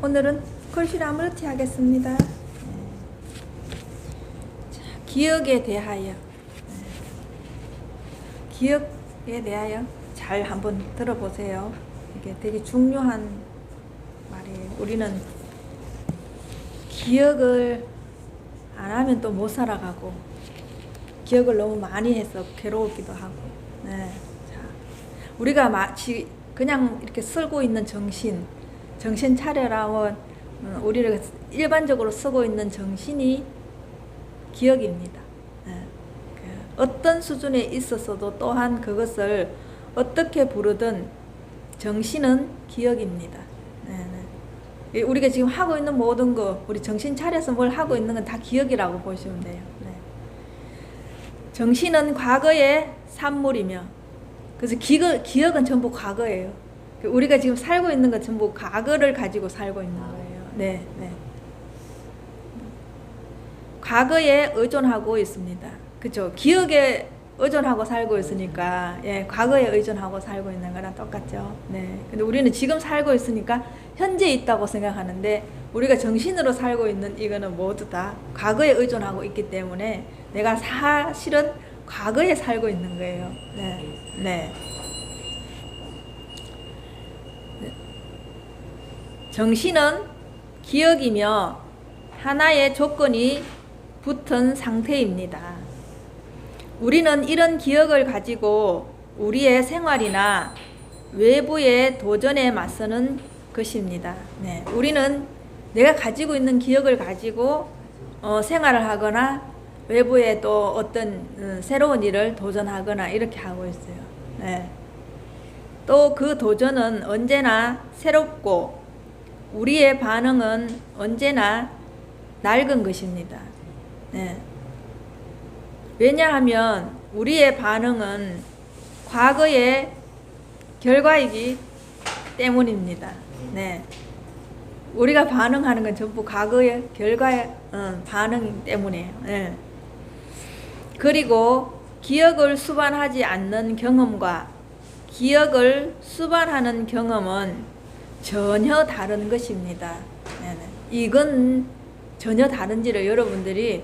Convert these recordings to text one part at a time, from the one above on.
오늘은 글씨를 아무렇지 하겠습니다. 자, 기억에 대하여 기억에 대하여 잘 한번 들어보세요. 이게 되게 중요한 말이에요. 우리는 기억을 안 하면 또 못 살아가고 기억을 너무 많이 해서 괴로우기도 하고. 네. 자, 우리가 마치 그냥 이렇게 쓰고 있는 정신 차려라면 우리가 일반적으로 쓰고 있는 정신이 기억입니다. 네. 어떤 수준에 있었어도 또한 그것을 어떻게 부르든 정신은 기억입니다. 네, 네. 우리가 지금 하고 있는 모든 거, 우리 정신 차려서 뭘 하고 있는 건 다 기억이라고 보시면 돼요. 네. 정신은 과거의 산물이며, 그래서 기억은 전부 과거예요. 우리가 지금 살고 있는 건 전부 과거를 가지고 살고 있는 거예요. 네, 네. 과거에 의존하고 있습니다. 그렇죠? 기억에 의존하고 살고 있으니까, 예, 과거에 의존하고 살고 있는 거랑 똑같죠. 네. 근데 우리는 지금 살고 있으니까 현재 있다고 생각하는데, 우리가 정신으로 살고 있는 이거는 모두 다 과거에 의존하고 있기 때문에 내가 사실은 과거에 살고 있는 거예요. 네. 네. 정신은 기억이며 하나의 조건이 붙은 상태입니다. 우리는 이런 기억을 가지고 우리의 생활이나 외부의 도전에 맞서는 것입니다. 네, 우리는 내가 가지고 있는 기억을 가지고 생활을 하거나 외부에 또 어떤 새로운 일을 도전하거나 이렇게 하고 있어요. 네. 또 그 도전은 언제나 새롭고 우리의 반응은 언제나 낡은 것입니다. 네. 왜냐하면 우리의 반응은 과거의 결과이기 때문입니다. 네. 우리가 반응하는 건 전부 과거의 결과의 반응 때문이에요. 네. 그리고 기억을 수반하지 않는 경험과 기억을 수반하는 경험은 전혀 다른 것입니다. 네네. 이건 전혀 다른지를 여러분들이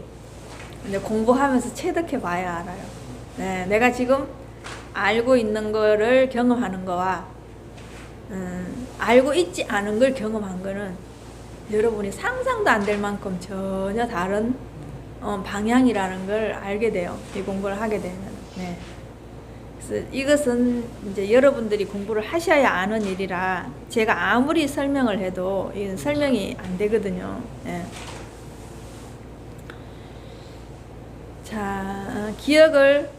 이제 공부하면서 체득해 봐야 알아요. 네, 내가 지금 알고 있는 거를 경험하는 거와 알고 있지 않은 걸 경험한 거는 여러분이 상상도 안 될 만큼 전혀 다른 방향이라는 걸 알게 돼요. 이 공부를 하게 되면. 네. 그래서 이것은 이제 여러분들이 공부를 하셔야 아는 일이라 제가 아무리 설명을 해도 이건 설명이 안 되거든요. 네. 자, 기억을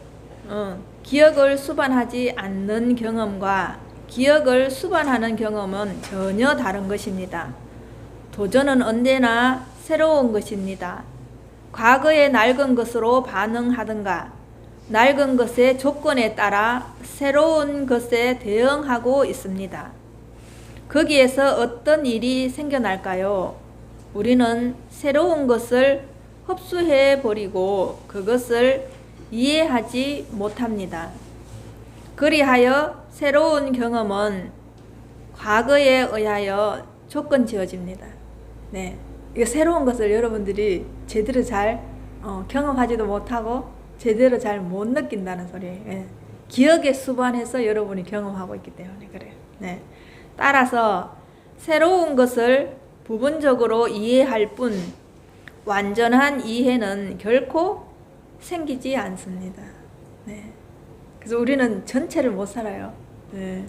수반하지 않는 경험과 기억을 수반하는 경험은 전혀 다른 것입니다. 도전은 언제나 새로운 것입니다. 과거의 낡은 것으로 반응하든가 낡은 것의 조건에 따라 새로운 것에 대응하고 있습니다. 거기에서 어떤 일이 생겨날까요? 우리는 새로운 것을 흡수해 버리고 그것을 이해하지 못합니다. 그리하여 새로운 경험은 과거에 의하여 조건 지어집니다. 네. 이 새로운 것을 여러분들이 제대로 잘 경험하지도 못하고 제대로 잘 못 느낀다는 소리예요. 예. 기억에 수반해서 여러분이 경험하고 있기 때문에 그래요. 네. 따라서 새로운 것을 부분적으로 이해할 뿐 완전한 이해는 결코 생기지 않습니다. 네. 그래서 우리는 전체를 못 살아요. 네.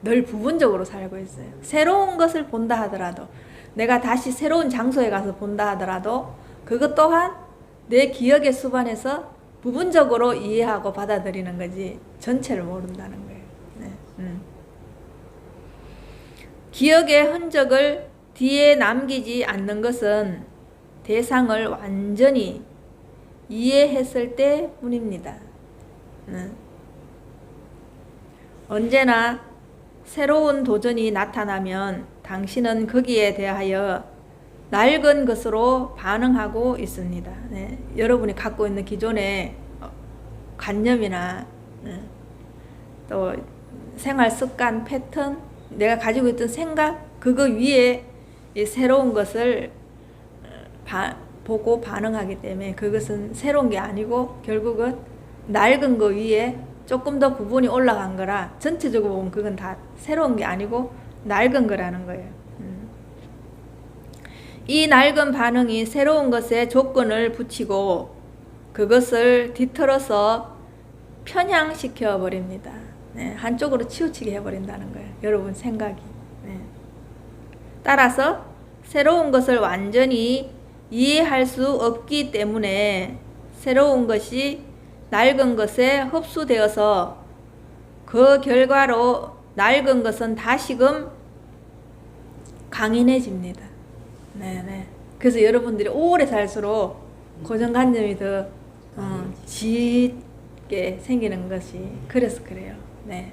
늘 부분적으로 살고 있어요. 새로운 것을 본다 하더라도 내가 다시 새로운 장소에 가서 본다 하더라도 그것 또한 내 기억에 수반해서 부분적으로 이해하고 받아들이는 거지 전체를 모른다는 거예요. 네. 기억의 흔적을 뒤에 남기지 않는 것은 대상을 완전히 이해했을 때뿐입니다. 언제나 새로운 도전이 나타나면 당신은 거기에 대하여 낡은 것으로 반응하고 있습니다. 네. 여러분이 갖고 있는 기존의 관념이나 또 생활 습관, 패턴, 내가 가지고 있던 생각, 그거 위에 이 새로운 것을 보고 반응하기 때문에 그것은 새로운 게 아니고 결국은 낡은 거 위에 조금 더 부분이 올라간 거라 전체적으로 보면 그건 다 새로운 게 아니고 낡은 거라는 거예요. 이 낡은 반응이 새로운 것에 조건을 붙이고 그것을 뒤틀어서 편향시켜 버립니다. 네, 한쪽으로 치우치게 해버린다는 거예요. 여러분 생각이. 네. 따라서 새로운 것을 완전히 이해할 수 없기 때문에 새로운 것이 낡은 것에 흡수되어서 그 결과로 낡은 것은 다시금 강인해집니다. 네네. 그래서 여러분들이 오래 살수록 고정관념이 더 짙게 생기는 것이 그래서 그래요. 네.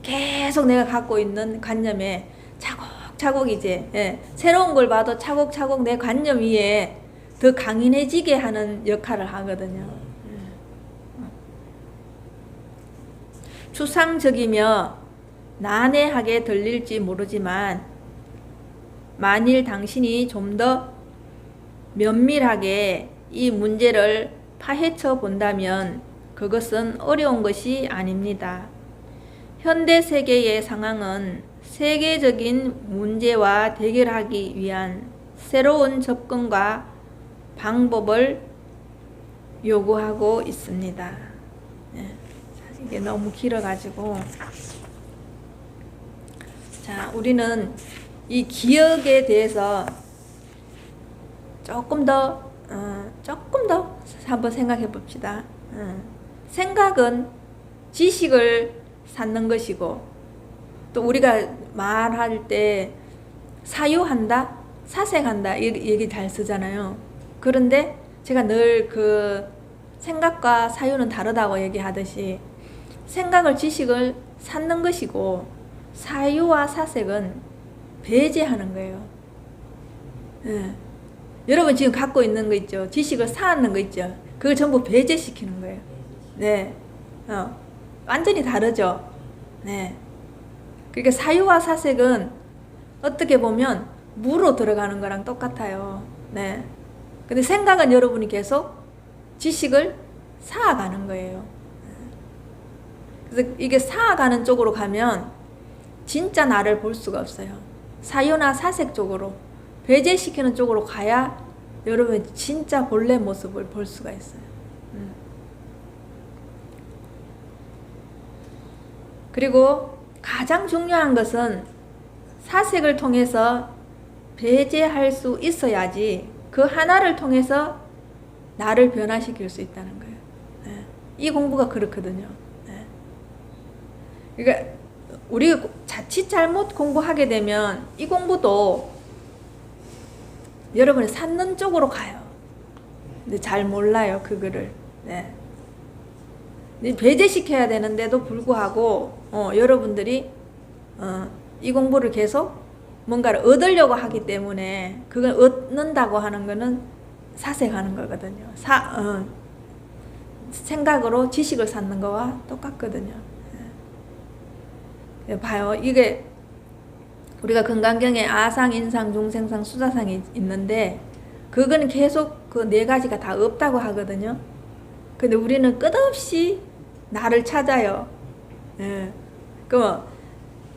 계속 내가 갖고 있는 관념에 차곡차곡 이제 새로운 걸 봐도 차곡차곡 내 관념 위에 더 강인해지게 하는 역할을 하거든요. 추상적이며 난해하게 들릴지 모르지만 만일 당신이 좀 더 면밀하게 이 문제를 파헤쳐 본다면 그것은 어려운 것이 아닙니다. 현대 세계의 상황은 세계적인 문제와 대결하기 위한 새로운 접근과 방법을 요구하고 있습니다. 이게 너무 길어가지고 자, 우리는 이 기억에 대해서 조금 더 한번 생각해 봅시다. 생각은 지식을 쌓는 것이고 또 우리가 말할 때 사유한다, 사색한다 이 얘기 잘 쓰잖아요. 그런데 제가 늘 그 생각과 사유는 다르다고 얘기하듯이 생각을 지식을 쌓는 것이고 사유와 사색은 배제하는 거예요. 여러분 지금 갖고 있는 거 있죠? 지식을 쌓는 거 있죠? 그걸 전부 배제시키는 거예요. 네. 완전히 다르죠? 네. 그러니까 사유와 사색은 어떻게 보면 무로 들어가는 거랑 똑같아요. 네. 근데 생각은 여러분이 계속 지식을 쌓아가는 거예요. 그래서 이게 쌓아가는 쪽으로 가면 진짜 나를 볼 수가 없어요. 사유나 사색 쪽으로 배제시키는 쪽으로 가야 여러분이 진짜 본래 모습을 볼 수가 있어요. 그리고 가장 중요한 것은 사색을 통해서 배제할 수 있어야지 그 하나를 통해서 나를 변화시킬 수 있다는 거예요. 네. 이 공부가 그렇거든요. 네. 그러니까 우리가 자칫 잘못 공부하게 되면 이 공부도 여러분이 쌓는 쪽으로 가요. 근데 잘 몰라요, 그거를. 네. 배제시켜야 되는데도 불구하고 여러분들이 이 공부를 계속 뭔가를 얻으려고 하기 때문에 그걸 얻는다고 하는 거는 사색하는 거거든요. 생각으로 지식을 쌓는 거와 똑같거든요. 봐요. 이게 우리가 건강경에 아상, 인상, 중생상, 수자상이 있는데 그거는 계속 그 네 가지가 다 없다고 하거든요. 근데 우리는 끝없이 나를 찾아요. 그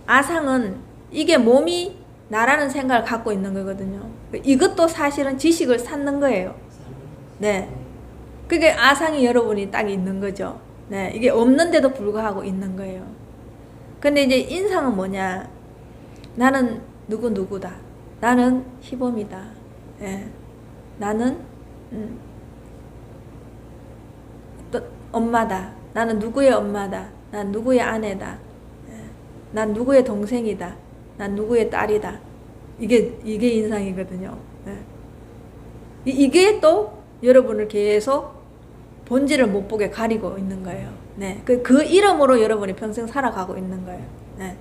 아상은 이게 몸이 나라는 생각을 갖고 있는 거거든요. 이것도 사실은 지식을 쌓는 거예요. 네. 그게 아상이 여러분이 딱 있는 거죠. 네. 이게 없는데도 불구하고 있는 거예요. 근데 이제 인상은 뭐냐? 나는 누구다. 나는 희범이다. 예. 나는 또 엄마다. 나는 누구의 엄마다. 난 누구의 아내다. 예. 난 누구의 동생이다. 난 누구의 딸이다. 이게 인상이거든요. 예. 이게 또 여러분을 계속 본질을 못 보게 가리고 있는 거예요. 네. 그 이름으로 여러분이 평생 살아가고 있는 거예요. 네.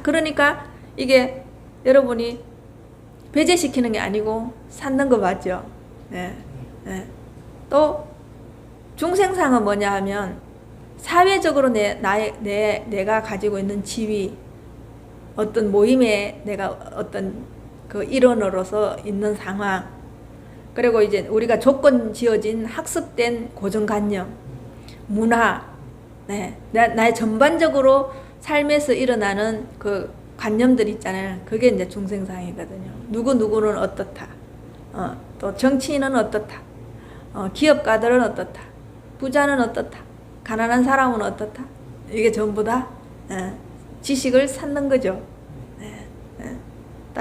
그러니까 이게 여러분이 배제시키는 게 아니고 쌓는 거 맞죠? 네. 네. 또 중생상은 뭐냐 하면 사회적으로 내가 가지고 있는 지위, 어떤 모임에 내가 어떤 그 일원으로서 있는 상황. 그리고 이제 우리가 조건 지어진 학습된 고정관념, 문화, 네, 나의 전반적으로 삶에서 일어나는 그 관념들 있잖아요. 그게 이제 중생상이거든요. 누구는 어떻다. 또 정치인은 어떻다. 기업가들은 어떻다. 부자는 어떻다. 가난한 사람은 어떻다. 이게 전부 다 지식을 찾는 거죠.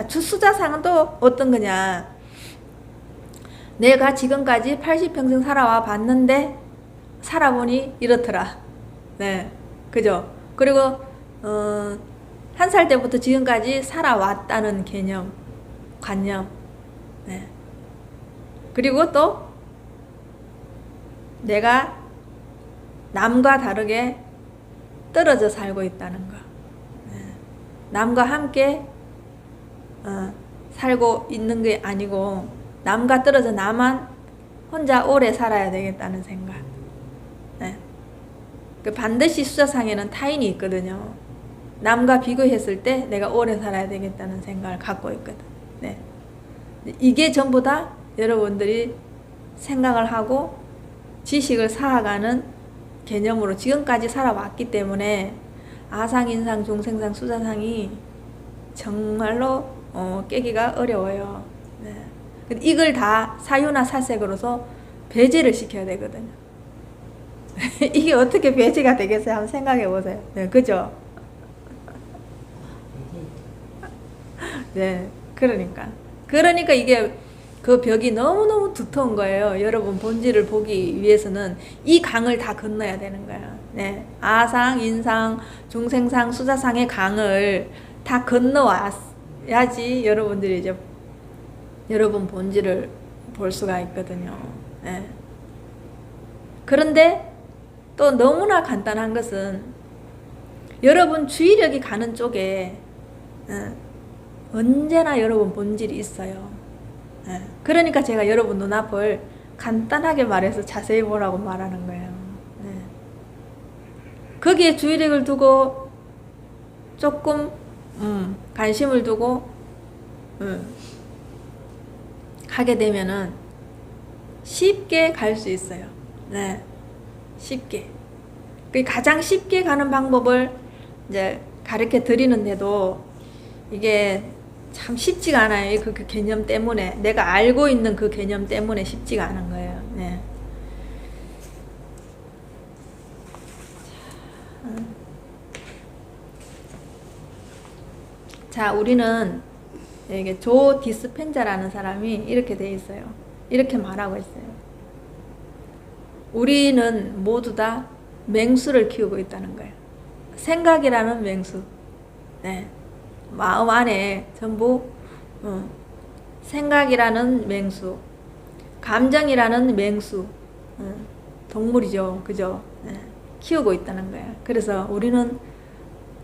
주수자상은 또 어떤 거냐. 내가 지금까지 80평생 살아와 봤는데 살아보니 이렇더라. 네, 그죠? 그리고 한 살 때부터 지금까지 살아왔다는 개념, 관념. 네. 그리고 또 내가 남과 다르게 떨어져 살고 있다는 거. 네. 남과 함께 살고 있는 게 아니고 남과 떨어져 나만 혼자 오래 살아야 되겠다는 생각. 네. 반드시 수자상에는 타인이 있거든요. 남과 비교했을 때 내가 오래 살아야 되겠다는 생각을 갖고 있거든. 네. 이게 전부 다 여러분들이 생각을 하고 지식을 쌓아가는 개념으로 지금까지 살아왔기 때문에 아상, 인상, 중생상, 수자상이 정말로 깨기가 어려워요. 네. 이걸 다 사유나 사색으로서 배제를 시켜야 되거든요. 이게 어떻게 배제가 되겠어요? 한번 생각해 보세요. 네, 그죠? 네, 그러니까 이게 그 벽이 너무너무 두터운 거예요. 여러분 본질을 보기 위해서는 이 강을 다 건너야 되는 거예요. 네, 아상, 인상, 중생상, 수자상의 강을 다 건너와야지 여러분들이 이제 여러분 본질을 볼 수가 있거든요. 네. 그런데 또 너무나 간단한 것은 여러분 주의력이 가는 쪽에 언제나 여러분 본질이 있어요. 그러니까 제가 여러분 눈앞을 간단하게 말해서 자세히 보라고 말하는 거예요. 거기에 주의력을 두고 조금 관심을 두고 하게 되면은 쉽게 갈 수 있어요. 네, 쉽게. 가장 쉽게 가는 방법을 이제 가르쳐 드리는데도 이게 참 쉽지가 않아요. 그 개념 때문에, 내가 알고 있는 그 개념 때문에 쉽지가 않은 거예요. 네. 자, 우리는 이게 조 디스펜자라는 사람이 이렇게 돼 있어요. 이렇게 말하고 있어요. 우리는 모두 다 맹수를 키우고 있다는 거예요. 생각이라는 맹수. 네. 마음 안에 전부 생각이라는 맹수, 감정이라는 맹수, 동물이죠. 그죠? 네. 키우고 있다는 거예요. 그래서 우리는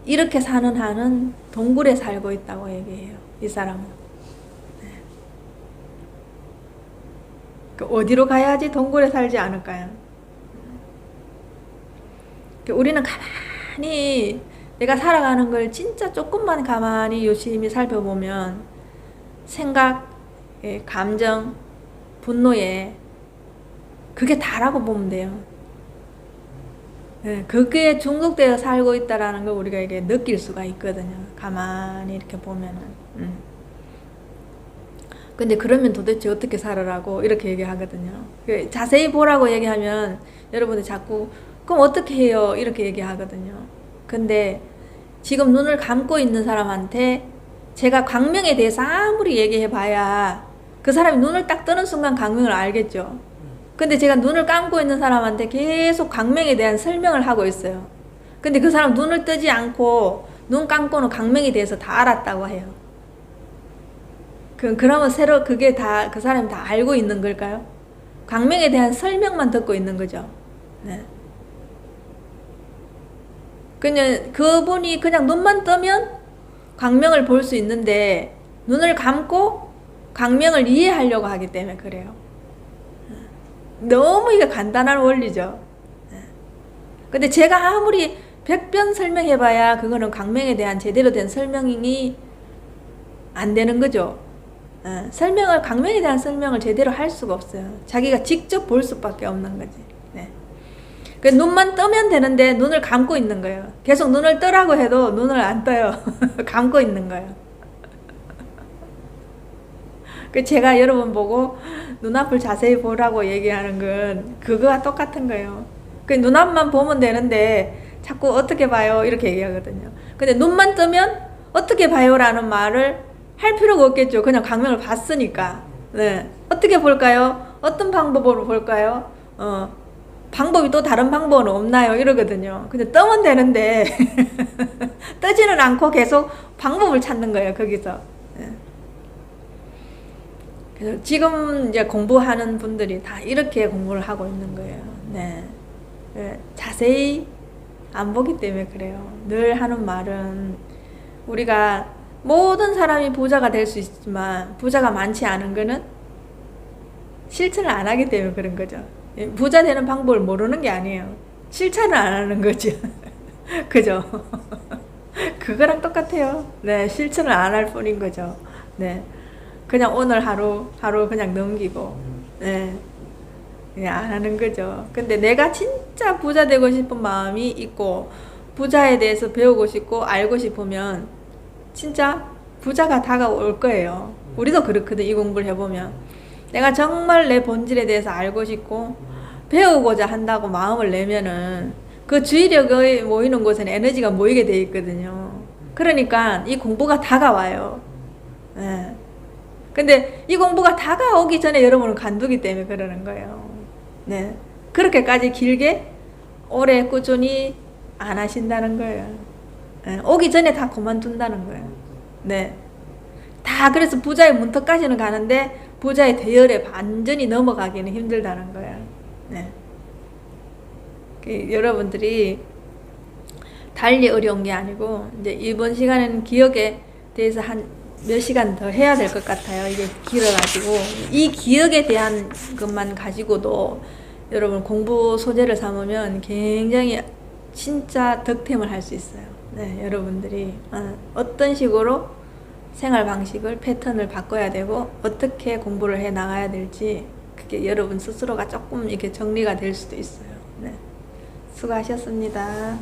이렇게 사는 한은 동굴에 살고 있다고 얘기해요. 이 사람은. 네. 어디로 가야지 동굴에 살지 않을까요? 우리는 가만히 내가 살아가는 걸 진짜 조금만 가만히 유심히 살펴보면 생각, 감정, 분노에 그게 다라고 보면 돼요. 그게 중독되어 살고 있다라는 걸 우리가 이게 느낄 수가 있거든요. 가만히 이렇게 보면은. 근데 그러면 도대체 어떻게 살아라고 이렇게 얘기하거든요. 자세히 보라고 얘기하면 여러분들 자꾸 그럼 어떻게 해요? 이렇게 얘기하거든요. 근데 지금 눈을 감고 있는 사람한테 제가 광명에 대해서 아무리 얘기해 봐야 그 사람이 눈을 딱 뜨는 순간 광명을 알겠죠. 근데 제가 눈을 감고 있는 사람한테 계속 광명에 대한 설명을 하고 있어요. 근데 그 사람 눈을 뜨지 않고 눈 감고는 광명에 대해서 다 알았다고 해요. 그러면 새로 그게 다 그 사람이 다 알고 있는 걸까요? 광명에 대한 설명만 듣고 있는 거죠. 네. 그냥 그분이 그냥 눈만 뜨면 광명을 볼 수 있는데 눈을 감고 광명을 이해하려고 하기 때문에 그래요. 너무 이게 간단한 원리죠. 근데 제가 아무리 100번 설명해봐야 그거는 광명에 대한 제대로 된 설명이 안 되는 거죠. 설명을, 강명에 대한 설명을 제대로 할 수가 없어요. 자기가 직접 볼 수밖에 없는 거지. 네. 그 눈만 뜨면 되는데 눈을 감고 있는 거예요. 계속 눈을 뜨라고 해도 눈을 안 떠요. 감고 있는 거예요. 그 제가 여러분 보고 눈앞을 자세히 보라고 얘기하는 건 그거와 똑같은 거예요. 그 눈앞만 보면 되는데 자꾸 어떻게 봐요 이렇게 얘기하거든요. 근데 눈만 뜨면 어떻게 봐요라는 말을 할 필요가 없겠죠. 그냥 강명을 봤으니까. 네. 어떻게 볼까요? 어떤 방법으로 볼까요? 방법이 또 다른 방법은 없나요? 이러거든요. 근데 뜨면 되는데 뜨지는 않고 계속 방법을 찾는 거예요. 거기서. 네. 그래서 지금 이제 공부하는 분들이 다 이렇게 공부를 하고 있는 거예요. 네. 네. 자세히 안 보기 때문에 그래요. 늘 하는 말은 우리가 모든 사람이 부자가 될 수 있지만 부자가 많지 않은 거는 실천을 안 하기 때문에 그런 거죠. 부자 되는 방법을 모르는 게 아니에요. 실천을 안 하는 거죠. 그죠? 그거랑 똑같아요. 네, 실천을 안 할 뿐인 거죠. 네, 그냥 오늘 하루 그냥 넘기고, 네, 그냥 안 하는 거죠. 근데 내가 진짜 부자 되고 싶은 마음이 있고 부자에 대해서 배우고 싶고 알고 싶으면 진짜 부자가 다가올 거예요. 우리도 그렇거든. 이 공부를 해보면 내가 정말 내 본질에 대해서 알고 싶고 배우고자 한다고 마음을 내면은 그 주의력이 모이는 곳에는 에너지가 모이게 돼 있거든요. 그러니까 이 공부가 다가와요. 네. 근데 이 공부가 다가오기 전에 여러분은 간두기 때문에 그러는 거예요. 네. 그렇게까지 길게 오래 꾸준히 안 하신다는 거예요. 네. 오기 전에 다 그만둔다는 거예요. 네. 다 그래서 부자의 문턱까지는 가는데 부자의 대열에 완전히 넘어가기는 힘들다는 거예요. 네. 여러분들이 달리 어려운 게 아니고 이제 이번 시간에는 기억에 대해서 한 몇 시간 더 해야 될 것 같아요. 이게 길어가지고 이 기억에 대한 것만 가지고도 여러분 공부 소재를 삼으면 굉장히 진짜 득템을 할 수 있어요. 네, 여러분들이 어떤 식으로 생활 방식을 패턴을 바꿔야 되고 어떻게 공부를 해 나가야 될지 그게 여러분 스스로가 조금 이렇게 정리가 될 수도 있어요. 네. 수고하셨습니다.